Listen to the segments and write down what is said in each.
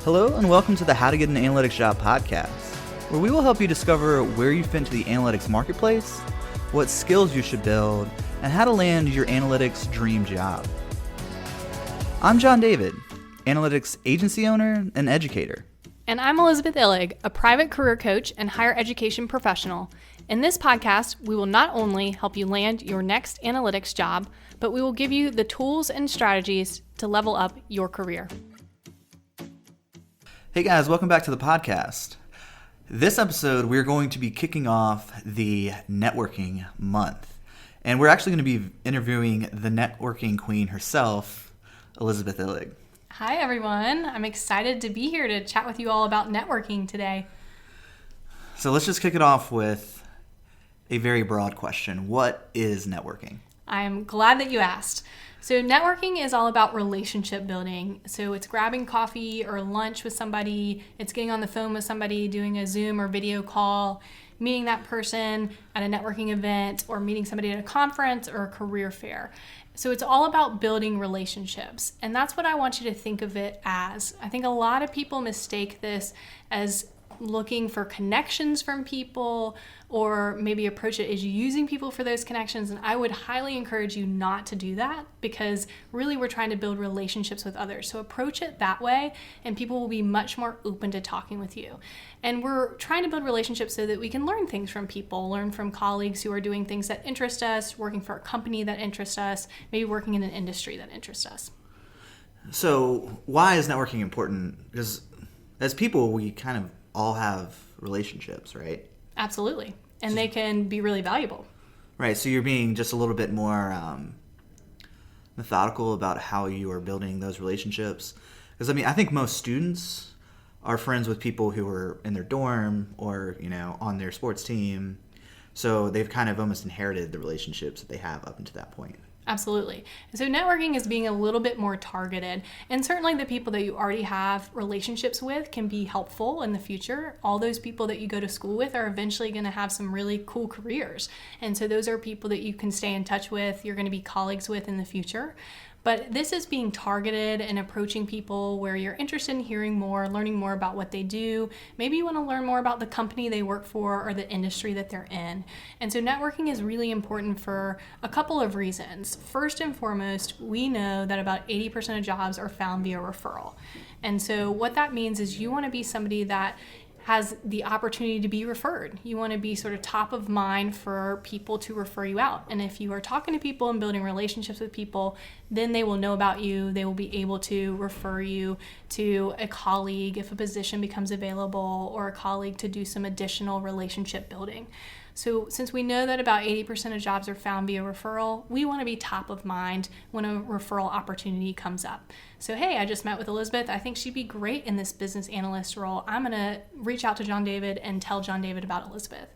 Hello and welcome to the How to Get an Analytics Job podcast, where we will help you discover where you fit into the analytics marketplace, what skills you should build, and how to land your analytics dream job. I'm John David, analytics agency owner and educator. And I'm Elizabeth Illig, a private career coach and higher education professional. In this podcast, we will not only help you land your next analytics job, but we will give you the tools and strategies to level up your career. Hey guys, welcome back to the podcast. This episode, we're going to be kicking off the networking month. And we're actually going to be interviewing the networking queen herself, Elizabeth Illig. Hi everyone. I'm excited to be here to chat with you all about networking today. So let's just kick it off with a very broad question. What is networking? I'm glad that you asked. So networking is all about relationship building. So it's grabbing coffee or lunch with somebody, it's getting on the phone with somebody, doing a Zoom or video call, meeting that person at a networking event, or meeting somebody at a conference or a career fair. So it's all about building relationships. And that's what I want you to think of it as. I think a lot of people mistake this as looking for connections from people, or maybe approach it as using people for those connections. And I would highly encourage you not to do that, because really we're trying to build relationships with others. So approach it that way and people will be much more open to talking with you. And we're trying to build relationships so that we can learn things from people, learn from colleagues who are doing things that interest us, working for a company that interests us, maybe working in an industry that interests us. So why is networking important? Because as people, we kind of all have relationships, right? Absolutely. And they can be really valuable. Right. So you're being just a little bit more methodical about how you are building those relationships. Because, I think most students are friends with people who are in their dorm or, on their sports team. So they've kind of almost inherited the relationships that they have up until that point. Absolutely. And so networking is being a little bit more targeted. And certainly the people that you already have relationships with can be helpful in the future. All those people that you go to school with are eventually going to have some really cool careers. And so those are people that you can stay in touch with, you're going to be colleagues with in the future. But this is being targeted and approaching people where you're interested in hearing more, learning more about what they do. Maybe you want to learn more about the company they work for or the industry that they're in. And so networking is really important for a couple of reasons. First and foremost, we know that about 80% of jobs are found via referral. And so what that means is you want to be somebody that has the opportunity to be referred. You want to be sort of top of mind for people to refer you out. And if you are talking to people and building relationships with people, then they will know about you. They will be able to refer you to a colleague if a position becomes available, or a colleague to do some additional relationship building. So since we know that about 80% of jobs are found via referral, we want to be top of mind when a referral opportunity comes up. So, hey, I just met with Elizabeth. I think she'd be great in this business analyst role. I'm going to reach out to John David and tell John David about Elizabeth.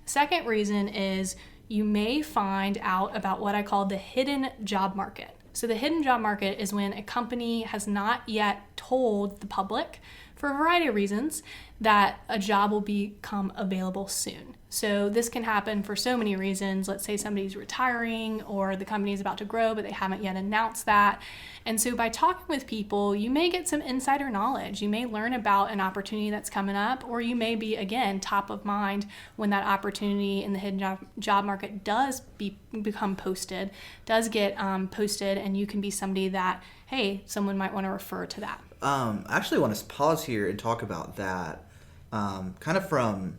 Second reason is you may find out about what I call the hidden job market. So the hidden job market is when a company has not yet told the public, for a variety of reasons, that a job will become available soon. So this can happen for so many reasons. Let's say somebody's retiring, or the company is about to grow, but they haven't yet announced that. And so by talking with people, you may get some insider knowledge. You may learn about an opportunity that's coming up, or you may be, again, top of mind when that opportunity in the hidden job market does become posted, does get posted, and you can be somebody that, hey, someone might want to refer to that. I actually want to pause here and talk about that kind of from...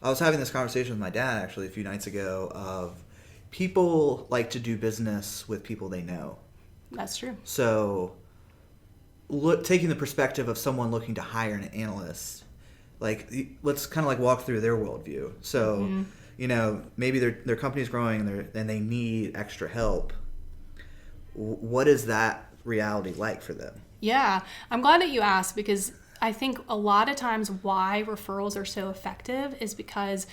I was having this conversation with my dad actually a few nights ago of people like to do business with people they know. That's true. So taking the perspective of someone looking to hire an analyst, let's kind of walk through their worldview. So, maybe their company's growing and they need extra help. What is that reality like for them? Yeah, I'm glad that you asked, because I think a lot of times why referrals are so effective is because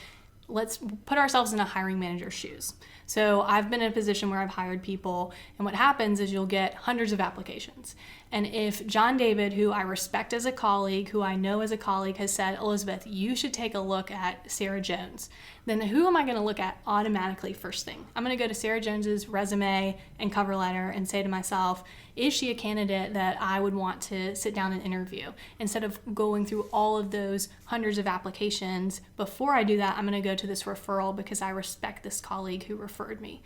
let's put ourselves in a hiring manager's shoes. So I've been in a position where I've hired people, and what happens is you'll get hundreds of applications. And if John David, who I respect as a colleague, who I know as a colleague, has said, Elizabeth, you should take a look at Sarah Jones, then who am I going to look at automatically first thing? I'm going to go to Sarah Jones's resume and cover letter and say to myself, is she a candidate that I would want to sit down and interview? Instead of going through all of those hundreds of applications, before I do that, I'm going to go to this referral because I respect this colleague who referred me,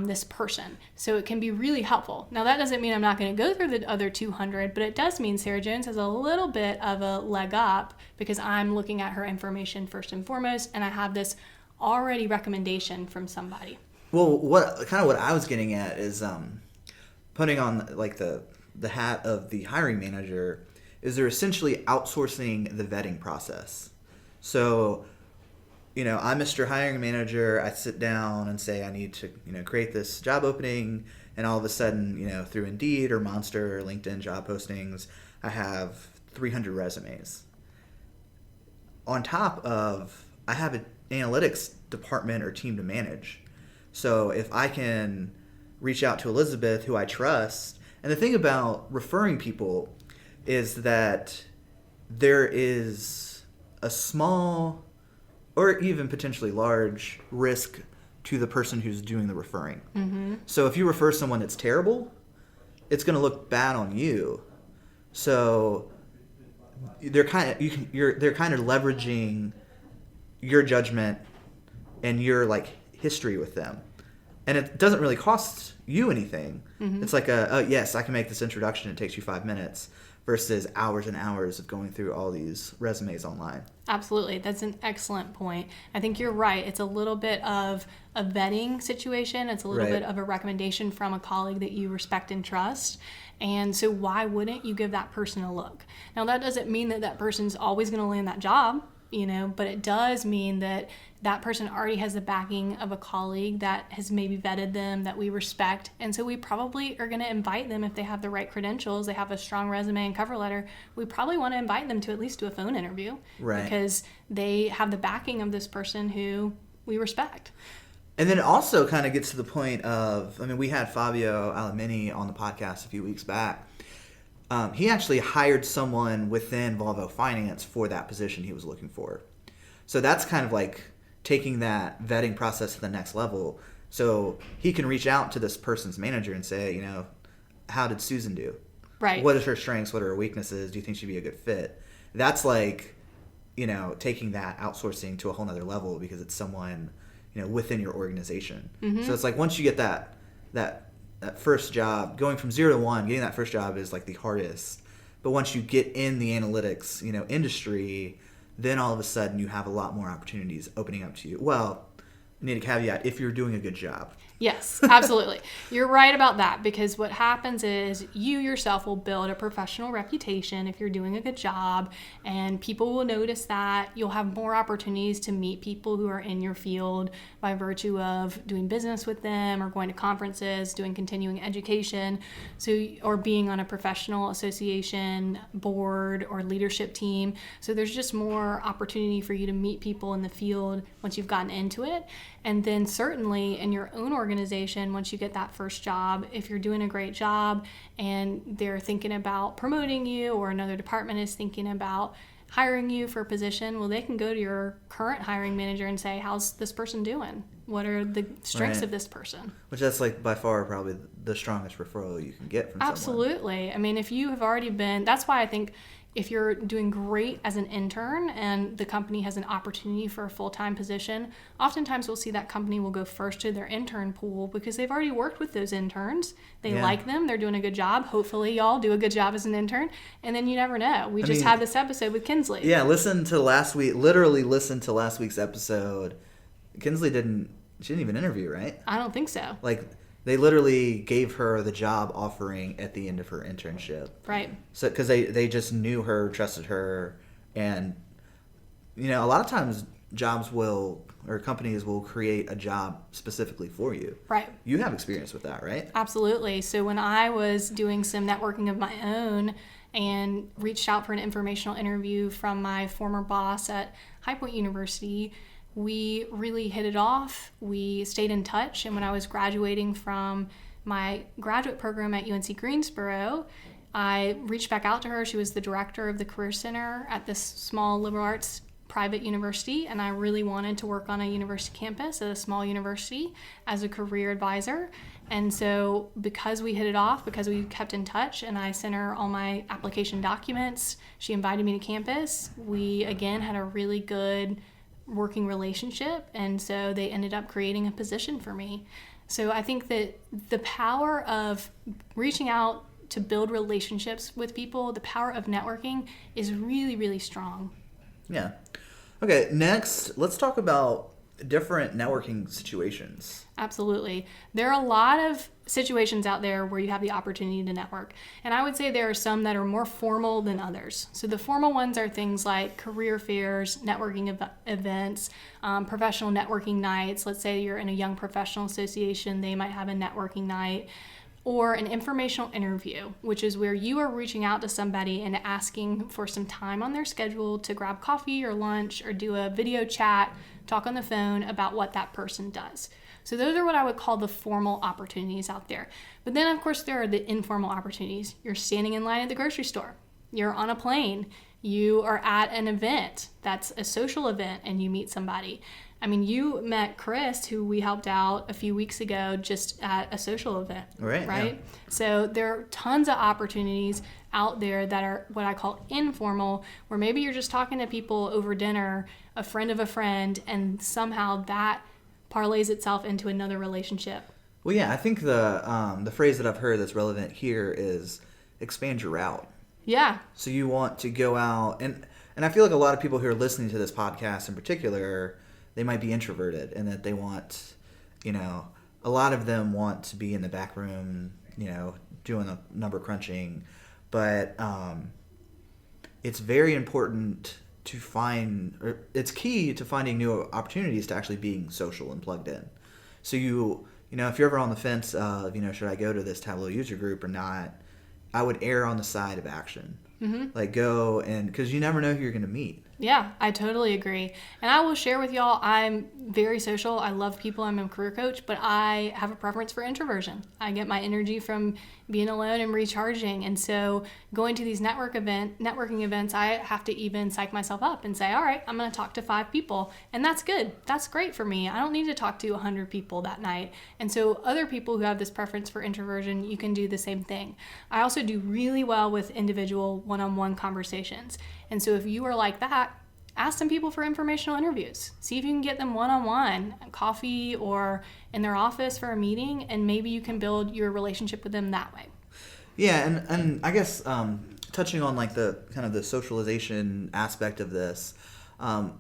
this person. So it can be really helpful. Now, that doesn't mean I'm not going to go through the other 200, but it does mean Sarah Jones has a little bit of a leg up because I'm looking at her information first and foremost, and I have this already recommendation from somebody. Well, what I was getting at is putting on like the hat of the hiring manager is they're essentially outsourcing the vetting process. So, I'm Mr. Hiring Manager. I sit down and say I need to, create this job opening, and all of a sudden, through Indeed or Monster or LinkedIn job postings, I have 300 resumes. On top of, I have an analytics department or team to manage. So if I can reach out to Elizabeth, who I trust, and the thing about referring people is that there is a small or even potentially large risk to the person who's doing the referring. Mm-hmm. So if you refer someone that's terrible, it's going to look bad on you. So they're kind of leveraging your judgment and your like history with them, and it doesn't really cost you anything. Mm-hmm. It's like yes, I can make this introduction. It takes you 5 minutes versus hours and hours of going through all these resumes online. Absolutely. That's an excellent point. I think you're right. It's a little bit of a vetting situation. It's a little bit of a recommendation from a colleague that you respect and trust. And so why wouldn't you give that person a look? Now, that doesn't mean that person's always going to land that job, but it does mean that that person already has the backing of a colleague that has maybe vetted them, that we respect. And so we probably are going to invite them if they have the right credentials, they have a strong resume and cover letter. We probably want to invite them to at least do a phone interview because they have the backing of this person who we respect. And then it also kind of gets to the point of, we had Fabio Alamini on the podcast a few weeks back. He actually hired someone within Volvo Finance for that position he was looking for. So that's kind of like taking that vetting process to the next level. So he can reach out to this person's manager and say, how did Susan do? Right. What is her strengths? What are her weaknesses? Do you think she'd be a good fit? That's like, taking that outsourcing to a whole nother level because it's someone, within your organization. Mm-hmm. So it's like once you get that first job, going from 0 to 1, getting that first job is like the hardest. But once you get in the analytics, industry, then all of a sudden you have a lot more opportunities opening up to you. Well, I need a caveat, if you're doing a good job. Yes, absolutely. You're right about that, because what happens is you yourself will build a professional reputation if you're doing a good job, and people will notice that. You'll have more opportunities to meet people who are in your field by virtue of doing business with them or going to conferences, doing continuing education, or being on a professional association board or leadership team. So there's just more opportunity for you to meet people in the field once you've gotten into it. And then certainly in your own organization, once you get that first job, if you're doing a great job and they're thinking about promoting you, or another department is thinking about hiring you for a position, well, they can go to your current hiring manager and say, how's this person doing? What are the strengths of this person? Which that's like by far probably the strongest referral you can get from someone. Absolutely. I mean, if you have already been, that's why I think if you're doing great as an intern and the company has an opportunity for a full-time position, oftentimes we'll see that company will go first to their intern pool because they've already worked with those interns. They like them. They're doing a good job. Hopefully y'all do a good job as an intern. And then you never know. We just had this episode with Kinsley. Yeah, listen to last week's episode. Kinsley didn't even interview, right? I don't think so. Like, they literally gave her the job offering at the end of her internship. Right. So, because they just knew her, trusted her, and, a lot of times companies will create a job specifically for you. Right. You have experience with that, right? Absolutely. So when I was doing some networking of my own and reached out for an informational interview from my former boss at High Point University, we really hit it off. We stayed in touch. And when I was graduating from my graduate program at UNC Greensboro, I reached back out to her. She was the director of the Career Center at this small liberal arts private university, and I really wanted to work on a university campus at a small university as a career advisor. And so because we hit it off, because we kept in touch, and I sent her all my application documents, she invited me to campus. We, again, had a really good working relationship, and so they ended up creating a position for me. So I think that the power of reaching out to build relationships with people, the power of networking is really, really strong. Yeah. Okay, next, let's talk about different networking situations. Absolutely. There are a lot of situations out there where you have the opportunity to network. And I would say there are some that are more formal than others. So the formal ones are things like career fairs, networking events, professional networking nights. Let's say you're in a young professional association, they might have a networking night. Or an informational interview, which is where you are reaching out to somebody and asking for some time on their schedule to grab coffee or lunch or do a video chat, talk on the phone about what that person does. So those are what I would call the formal opportunities out there. But then, of course, there are the informal opportunities. You're standing in line at the grocery store. You're on a plane. You are at an event that's a social event and you meet somebody. I mean, you met Chris, who we helped out a few weeks ago just at a social event, right? Yeah. So there are tons of opportunities out there that are what I call informal, where maybe you're just talking to people over dinner, a friend of a friend, and somehow that parlays itself into another relationship. Well, yeah, I think the phrase that I've heard that's relevant here is expand your route. Yeah. So you want to go out, and I feel like a lot of people who are listening to this podcast in particular, they might be introverted, and that they want, a lot of them want to be in the back room, doing the number crunching. But it's very important to find, or it's key to finding new opportunities to actually being social and plugged in. So if you're ever on the fence of, should I go to this Tableau user group or not, I would err on the side of action. Mm-hmm. Like go, and because you never know who you're going to meet. Yeah, I totally agree. And I will share with y'all, I'm very social. I love people. I'm a career coach, but I have a preference for introversion. I get my energy from being alone and recharging. And so going to these networking events, I have to even psych myself up and say, all right, I'm going to talk to 5 people. And that's good. That's great for me. I don't need to talk to 100 people that night. And so other people who have this preference for introversion, you can do the same thing. I also do really well with individual one-on-one conversations. And so if you are like that, ask some people for informational interviews. See if you can get them one-on-one, coffee or in their office for a meeting, and maybe you can build your relationship with them that way. Yeah, and I guess touching on like the kind of the socialization aspect of this,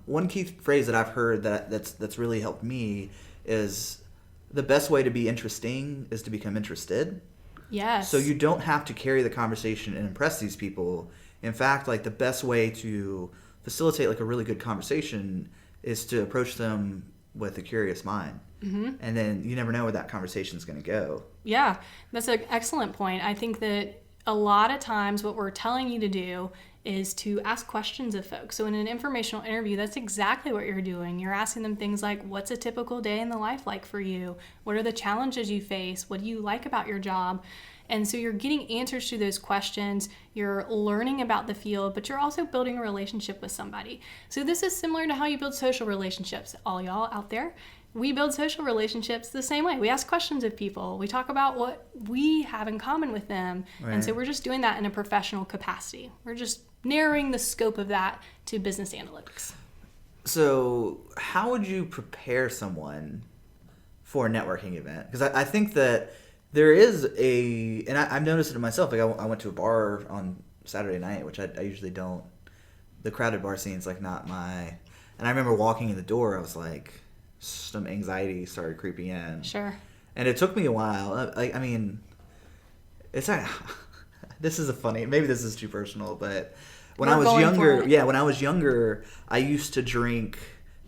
one key phrase that I've heard that's really helped me is the best way to be interesting is to become interested. Yes. So you don't have to carry the conversation and impress these people. In fact, like the best way to facilitate like a really good conversation is to approach them with a curious mind. Mm-hmm. And then you never know where that conversation is going to go. Yeah, that's an excellent point. I think that a lot of times what we're telling you to do is to ask questions of folks. So in an informational interview, that's exactly what you're doing. You're asking them things like, what's a typical day in the life like for you? What are the challenges you face? What do you like about your job? And so you're getting answers to those questions, you're learning about the field, but you're also building a relationship with somebody. So this is similar to how you build social relationships. All y'all out there, we build social relationships the same way. We ask questions of people. We talk about what we have in common with them. Right. And so we're just doing that in a professional capacity. We're just narrowing the scope of that to business analytics. So how would you prepare someone for a networking event? Because I think that there is and I've noticed it in myself. Like I went to a bar on Saturday night, which I usually don't. The crowded bar scene is like not my. And I remember walking in the door, I was like, some anxiety started creeping in. Sure. And it took me a while. I mean, it's like, this is maybe this is too personal, but when I was younger, I used to drink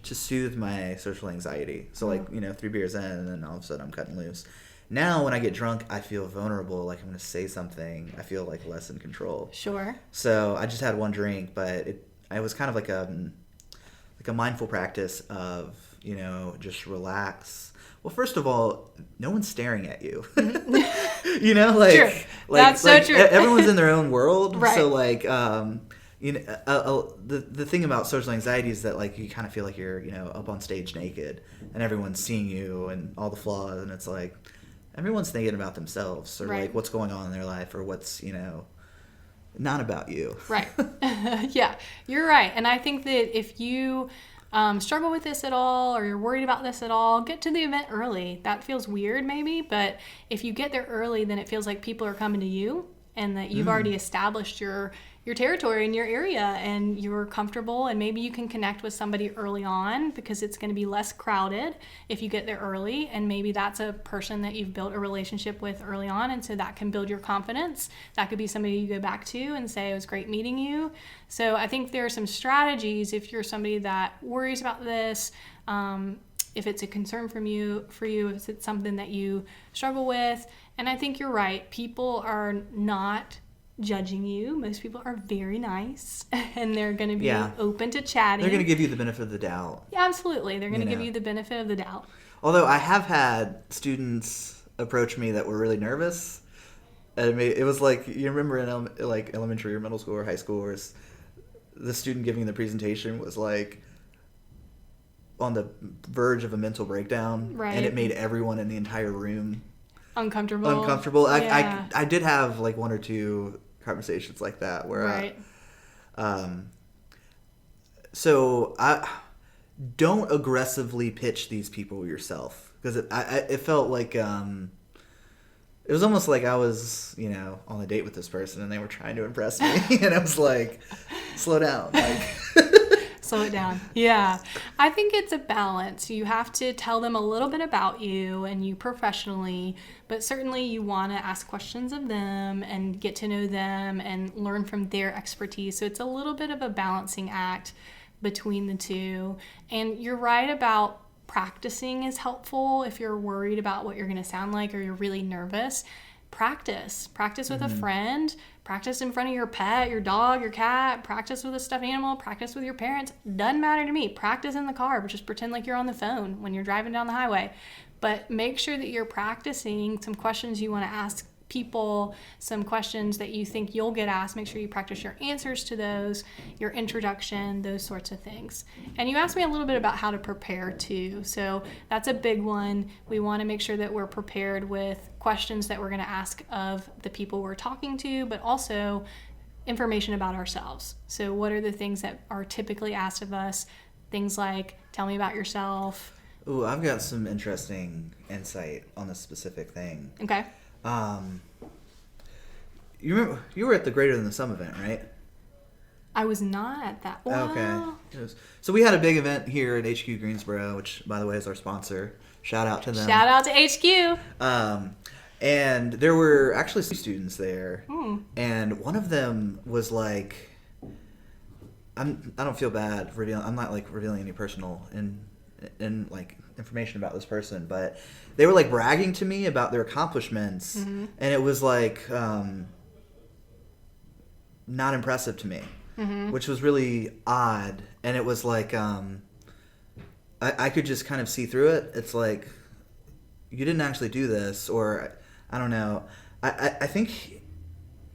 to soothe my social anxiety. So 3 beers in, and then all of a sudden I'm cutting loose. Now, when I get drunk, I feel vulnerable, like I'm going to say something. I feel like less in control. Sure. So I just had one drink, but it was kind of like a mindful practice of, just relax. Well, first of all, no one's staring at you. True. That's so true. Everyone's in their own world. Right. So the thing about social anxiety is that like you kind of feel like you're up on stage naked and everyone's seeing you and all the flaws, and it's like everyone's thinking about themselves or Right. like what's going on in their life or what's not about you. Right. Yeah, you're right. And I think that if you struggle with this at all, or you're worried about this at all, get to the event early. That feels weird maybe, but if you get there early, then it feels like people are coming to you and that you've already established your territory in your area and you're comfortable, and maybe you can connect with somebody early on because it's going to be less crowded if you get there early, and maybe that's a person that you've built a relationship with early on, and so that can build your confidence. That could be somebody you go back to and say, it was great meeting you. So I think there are some strategies if you're somebody that worries about this, if it's a concern for you, if it's something that you struggle with. And I think you're right. People are not judging you. Most people are very nice and they're going to be open to chatting. They're going to give you the benefit of the doubt. Yeah, absolutely. They're going to give you the benefit of the doubt. Although I have had students approach me that were really nervous. And it was like, you remember in elementary or middle school or high school, where the student giving the presentation was like on the verge of a mental breakdown. Right. And it made everyone in the entire room uncomfortable. Yeah. I did have like one or two conversations like that where right. So I don't aggressively pitch these people yourself, because it felt like it was almost like I was on a date with this person and they were trying to impress me and I was like, slow down, like slow it down. Yeah. I think it's a balance. You have to tell them a little bit about you and you professionally, but certainly you want to ask questions of them and get to know them and learn from their expertise. So it's a little bit of a balancing act between the two. And you're right about practicing is helpful if you're worried about what you're going to sound like or you're really nervous. Practice with a friend, practice in front of your pet, your dog, your cat, practice with a stuffed animal, practice with your parents. Doesn't matter to me. Practice in the car, but just pretend like you're on the phone when you're driving down the highway. But make sure that you're practicing some questions you want to ask people, some questions that you think you'll get asked. Make sure you practice your answers to those, your introduction, those sorts of things. And you asked me a little bit about how to prepare too. So that's a big one. We want to make sure that we're prepared with questions that we're going to ask of the people we're talking to, but also information about ourselves. So what are the things that are typically asked of us? Things like, tell me about yourself. Ooh, I've got some interesting insight on this specific thing. Okay. You remember you were at the Greater Than the Sum event, right? I was not at that. Wow. Okay. So we had a big event here at HQ Greensboro, which, by the way, is our sponsor. Shout out to them. Shout out to HQ. And there were actually some students there, and one of them was like, I don't feel bad revealing. I'm not like revealing any personal and like information about this person, but they were like bragging to me about their accomplishments, and it was like not impressive to me, which was really odd. And it was like I could just kind of see through it. It's like, you didn't actually do this, or I don't know. I think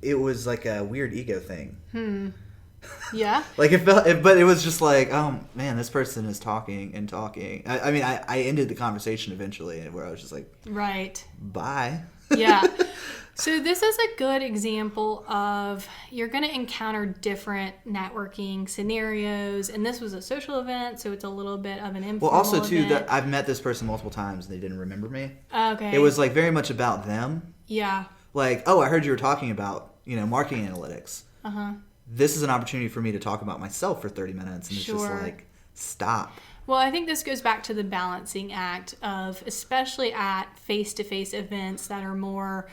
it was like a weird ego thing. Yeah. Like but it was just like, oh man, this person is talking and talking. I mean, I ended the conversation eventually, where I was just like, right, bye. Yeah. So this is a good example of, you're going to encounter different networking scenarios, and this was a social event, so it's a little bit of an informal Well, also too, event. that I've met this person multiple times and they didn't remember me. Okay. It was like very much about them. Yeah. Like, oh, I heard you were talking about marketing analytics. This is an opportunity for me to talk about myself for 30 minutes, and it's just like, stop. Well, I think this goes back to the balancing act of, especially at face-to-face events that are more,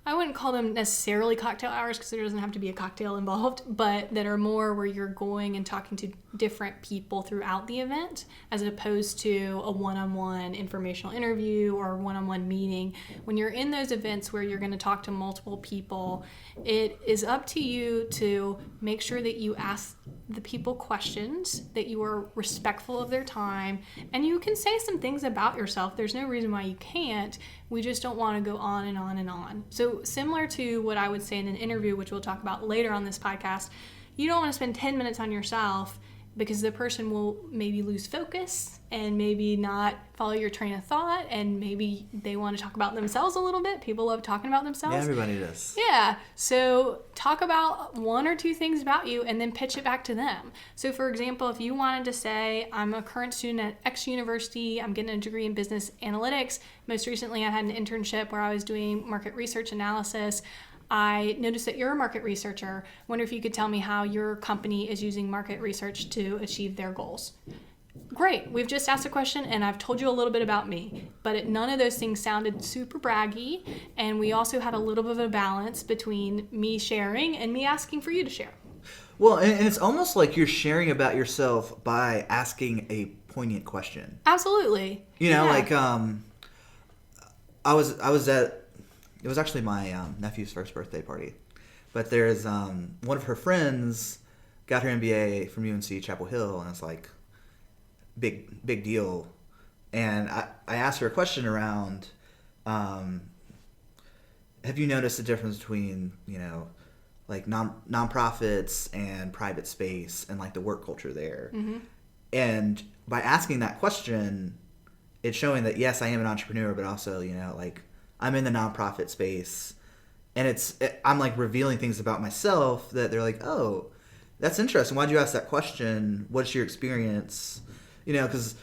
I wouldn't call them necessarily cocktail hours because there doesn't have to be a cocktail involved, but that are more where you're going and talking to different people throughout the event, as opposed to a one-on-one informational interview or one-on-one meeting. When you're in those events where you're going to talk to multiple people, it is up to you to make sure that you ask the people questions, that you are respectful of their time, and you can say some things about yourself. There's no reason why you can't. We just don't want to go on and on and on. So similar to what I would say in an interview, which we'll talk about later on this podcast, you don't want to spend 10 minutes on yourself, because the person will maybe lose focus and maybe not follow your train of thought, and maybe they want to talk about themselves a little bit. People love talking about themselves. Yeah, everybody does. Yeah. So talk about one or two things about you and then pitch it back to them. So for example, if you wanted to say, I'm a current student at X university, I'm getting a degree in business analytics. Most recently, I had an internship where I was doing market research analysis. I noticed that you're a market researcher. Wonder if you could tell me how your company is using market research to achieve their goals. Great. We've just asked a question and I've told you a little bit about me, but none of those things sounded super braggy. And we also had a little bit of a balance between me sharing and me asking for you to share. Well, and it's almost like you're sharing about yourself by asking a poignant question. Absolutely. You know, like I was at, it was actually my nephew's first birthday party, but there's one of her friends got her MBA from UNC Chapel Hill, and it's like big deal. And I asked her a question around, have you noticed the difference between, you know, like nonprofits and private space and like the work culture there? Mm-hmm. And by asking that question, it's showing that yes, I am an entrepreneur, but also, you know, like I'm in the nonprofit space, and I'm like revealing things about myself that they're like, oh, that's interesting. Why'd you ask that question? What's your experience? You know, because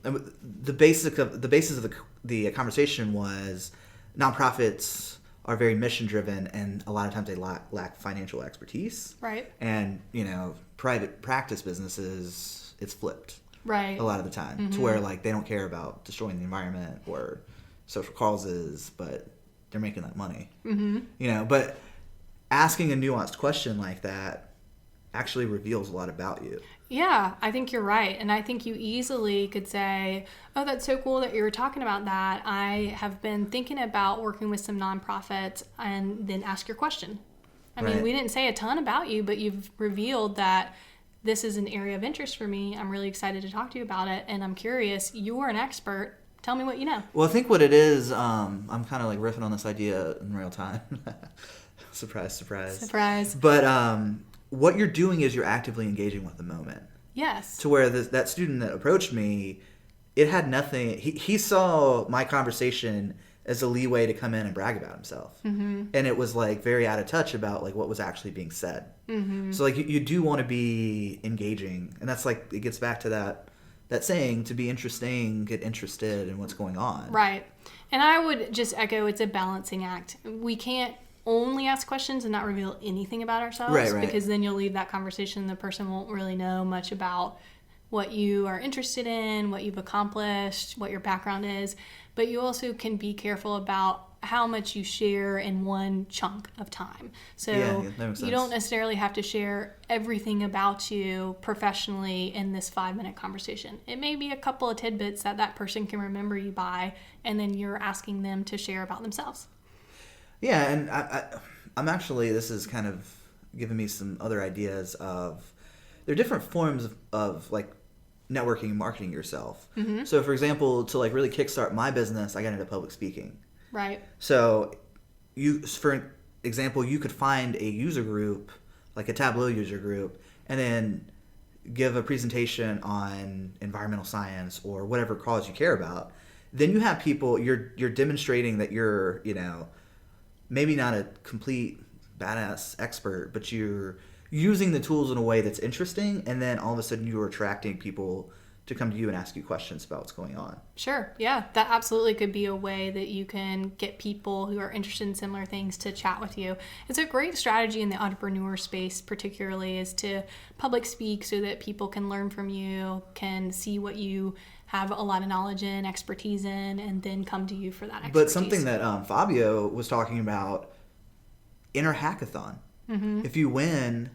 the basis of the conversation was nonprofits are very mission driven, and a lot of times they lack financial expertise. Right. And you know, private practice businesses, it's flipped. Right. A lot of the time, mm-hmm. to where like they don't care about destroying the environment or social causes, but they're making that money. Mm-hmm. You know, but asking a nuanced question like that actually reveals a lot about you. Yeah, I think you're right. And I think you easily could say, oh, that's so cool that you were talking about that. I have been thinking about working with some nonprofits, and then ask your question. I mean, we didn't say a ton about you, but you've revealed that this is an area of interest for me. I'm really excited to talk to you about it. And I'm curious, you're an expert. Tell me what you know. Well, I think what it is, I'm kind of like riffing on this idea in real time. Surprise, surprise. Surprise. But what you're doing is you're actively engaging with the moment. Yes. To where that student that approached me, it had nothing. He saw my conversation as a leeway to come in and brag about himself. Mm-hmm. And it was like very out of touch about like what was actually being said. Mm-hmm. So like you do want to be engaging. And that's like, it gets back to that saying, to be interesting, get interested in what's going on. Right. And I would just echo, it's a balancing act. We can't only ask questions and not reveal anything about ourselves. Right. Because then you'll leave that conversation, the person won't really know much about what you are interested in, what you've accomplished, what your background is. But you also can be careful about how much you share in one chunk of time. So you don't necessarily have to share everything about you professionally in this 5-minute conversation. It may be a couple of tidbits that person can remember you by, and then you're asking them to share about themselves. Yeah, and I'm actually, this is kind of giving me some other ideas of, there are different forms of like networking and marketing yourself. Mm-hmm. So for example, to like really kickstart my business, I got into public speaking. Right. So for example, you could find a user group, like a Tableau user group, and then give a presentation on environmental science or whatever cause you care about. Then you have people, you're demonstrating that you're, you know, maybe not a complete badass expert, but you're using the tools in a way that's interesting, and then all of a sudden you're attracting people to come to you and ask you questions about what's going on. Sure. Yeah, that absolutely could be a way that you can get people who are interested in similar things to chat with you. It's a great strategy in the entrepreneur space, particularly, is to public speak so that people can learn from you, can see what you have a lot of knowledge in, expertise in, and then come to you for that expertise. But something that Fabio was talking about, inner hackathon. Mm-hmm. If you win,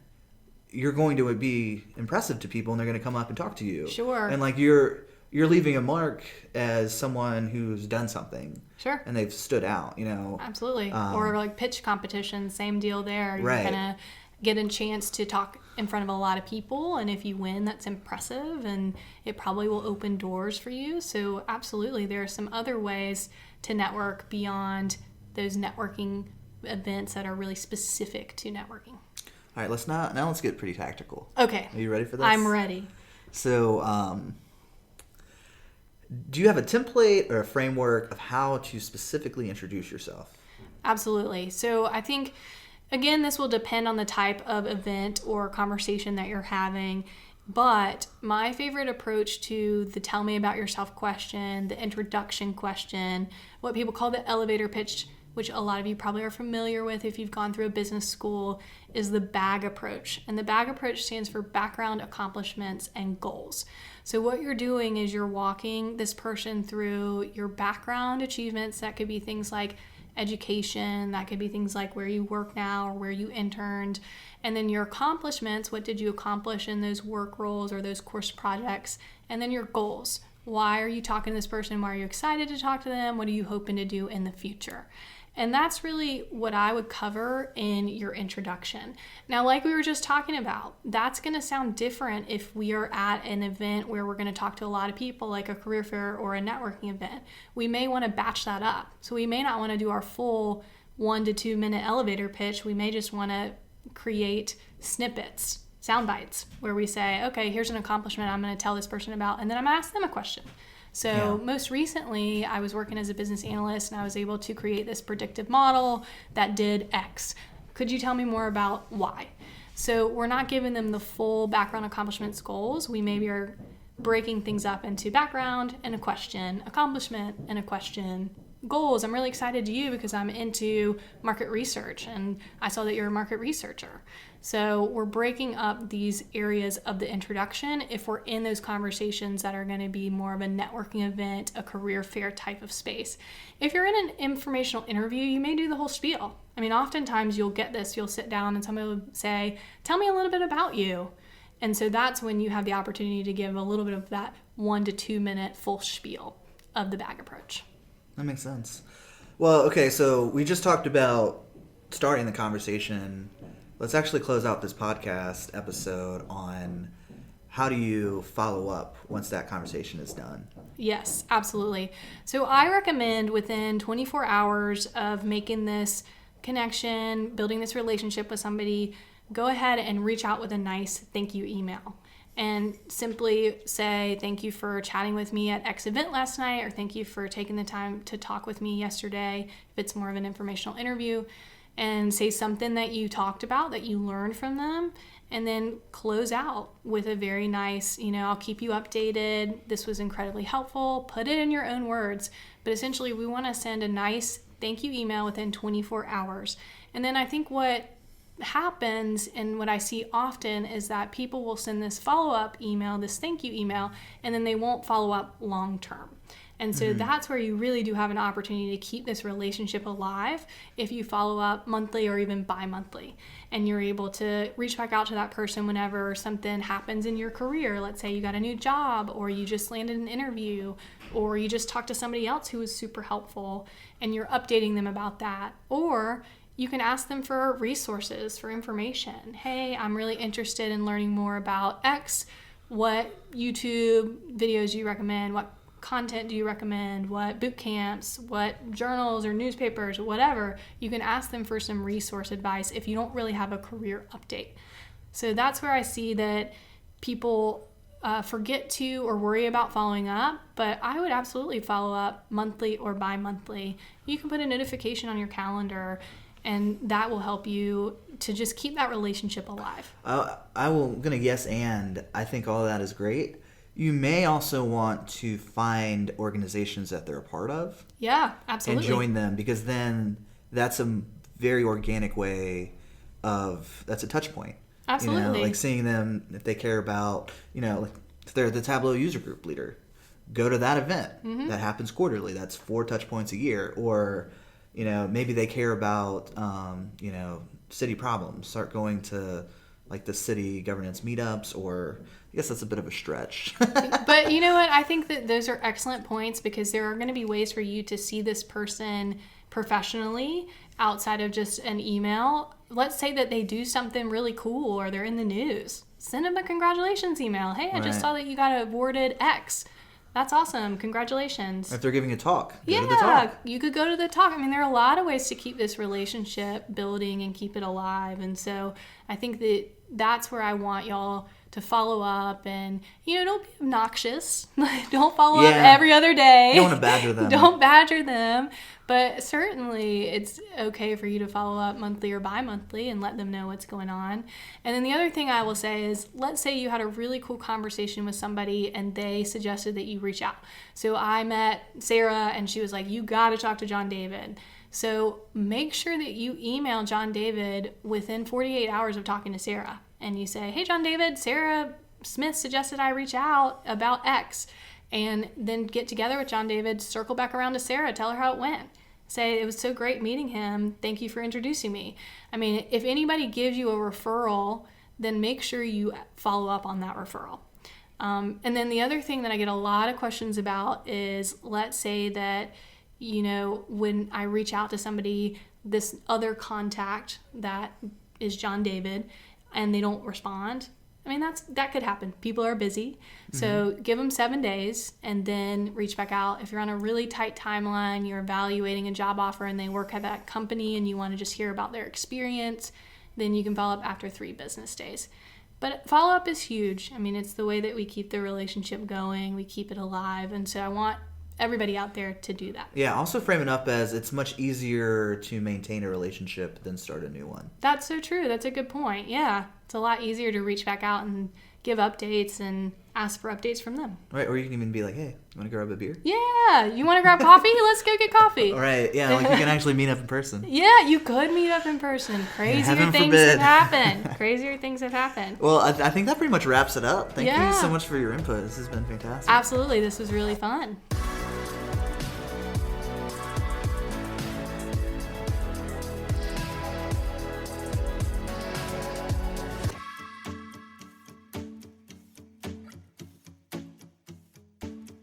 you're going to be impressive to people, and they're going to come up and talk to you. Sure. And like you're leaving a mark as someone who's done something. Sure. And they've stood out, you know. Absolutely. Or like pitch competition, same deal there. You're going to get a chance to talk in front of a lot of people, and if you win, that's impressive, and it probably will open doors for you. So absolutely, there are some other ways to network beyond those networking events that are really specific to networking. All right, let's get pretty tactical. Okay. Are you ready for this? I'm ready. So, do you have a template or a framework of how to specifically introduce yourself? Absolutely. So I think, again, this will depend on the type of event or conversation that you're having. But my favorite approach to the tell me about yourself question, the introduction question, what people call the elevator pitch, which a lot of you probably are familiar with if you've gone through a business school, is the BAG approach. And the BAG approach stands for background, accomplishments, and goals. So what you're doing is you're walking this person through your background achievements. That could be things like education, that could be things like where you work now or where you interned. And then your accomplishments, what did you accomplish in those work roles or those course projects? And then your goals. Why are you talking to this person? Why are you excited to talk to them? What are you hoping to do in the future? And that's really what I would cover in your introduction. Now, like we were just talking about, that's going to sound different if we are at an event where we're going to talk to a lot of people, like a career fair or a networking event. We may want to batch that up. So we may not want to do our full 1 to 2 minute elevator pitch. We may just want to create snippets, sound bites, where we say, okay, here's an accomplishment I'm going to tell this person about, and then I'm going to ask them a question. So most recently, I was working as a business analyst, and I was able to create this predictive model that did X. Could you tell me more about Y? So we're not giving them the full background, accomplishments, goals. We maybe are breaking things up into background and a question, accomplishment and a question, goals. I'm really excited to you because I'm into market research, and I saw that you're a market researcher. So we're breaking up these areas of the introduction if we're in those conversations that are going to be more of a networking event, a career fair type of space. If you're in an informational interview, you may do the whole spiel. I mean, oftentimes you'll get this, you'll sit down and somebody will say, tell me a little bit about you. And so that's when you have the opportunity to give a little bit of that 1 to 2 minute full spiel of the BAG approach. That makes sense. Well, okay, so we just talked about starting the conversation. Let's actually close out this podcast episode on how do you follow up once that conversation is done? Yes, absolutely. So I recommend within 24 hours of making this connection, building this relationship with somebody, go ahead and reach out with a nice thank you email. And simply say, thank you for chatting with me at X event last night, or thank you for taking the time to talk with me yesterday, if it's more of an informational interview, and say something that you talked about, that you learned from them, and then close out with a very nice, I'll keep you updated. This was incredibly helpful. Put it in your own words. But essentially, we want to send a nice thank you email within 24 hours. And then I think what happens and what I see often is that people will send this follow-up email, this thank you email, and then they won't follow up long term. And so that's where you really do have an opportunity to keep this relationship alive if you follow up monthly or even bi-monthly. And you're able to reach back out to that person whenever something happens in your career. Let's say you got a new job, or you just landed an interview, or you just talked to somebody else who was super helpful and you're updating them about that. Or you can ask them for resources, for information. Hey, I'm really interested in learning more about X. What YouTube videos do you recommend? What content do you recommend? What boot camps? What journals or newspapers, whatever? You can ask them for some resource advice if you don't really have a career update. So that's where I see that people forget to or worry about following up, but I would absolutely follow up monthly or bi-monthly. You can put a notification on your calendar, and that will help you to just keep that relationship alive. I'm going to guess, and I think all of that is great. You may also want to find organizations that they're a part of. Yeah, absolutely. And join them, because then that's a very organic way that's a touch point. Absolutely. Like seeing them, if they care about, like if they're the Tableau user group leader, go to that event. That happens quarterly. That's 4 touch points a year. Or maybe they care about, city problems. Start going to like the city governance meetups, or I guess that's a bit of a stretch. But you know what? I think that those are excellent points, because there are going to be ways for you to see this person professionally outside of just an email. Let's say that they do something really cool or they're in the news. Send them a congratulations email. Hey, I just saw that you got awarded X. That's awesome. Congratulations. If they're giving a talk, go yeah, to the talk. You could go to the talk. I mean, there are a lot of ways to keep this relationship building and keep it alive. And so I think that's where I want y'all to follow up and, don't be obnoxious. Don't follow up every other day. You don't want to badger them. Don't badger them. But certainly it's okay for you to follow up monthly or bi-monthly and let them know what's going on. And then the other thing I will say is, let's say you had a really cool conversation with somebody and they suggested that you reach out. So I met Sarah and she was like, you got to talk to John David. So make sure that you email John David within 48 hours of talking to Sarah. And you say, hey, John David, Sarah Smith suggested I reach out about X. And then get together with John David, circle back around to Sarah, tell her how it went. Say, it was so great meeting him. Thank you for introducing me. I mean, if anybody gives you a referral, then make sure you follow up on that referral. And then the other thing that I get a lot of questions about is, let's say that, when I reach out to somebody, this other contact that is John David, and they don't respond. I mean, that could happen. People are busy. So give them 7 days and then reach back out. If you're on a really tight timeline, you're evaluating a job offer and they work at that company and you want to just hear about their experience, then you can follow up after 3 business days. But follow-up is huge. I mean, it's the way that we keep the relationship going. We keep it alive. And so I want everybody out there to do that. Yeah, also frame it up as it's much easier to maintain a relationship than start a new one. That's so true. That's a good point. Yeah. It's a lot easier to reach back out and give updates and ask for updates from them. Right, or you can even be like, hey, you want to grab a beer? Yeah, you want to grab coffee? Let's go get coffee. All right, yeah, like you can actually meet up in person. Yeah, you could meet up in person. Crazier things have happened. Crazier things have happened. Well, I think that pretty much wraps it up. Thank you so much for your input. This has been fantastic. Absolutely. This was really fun.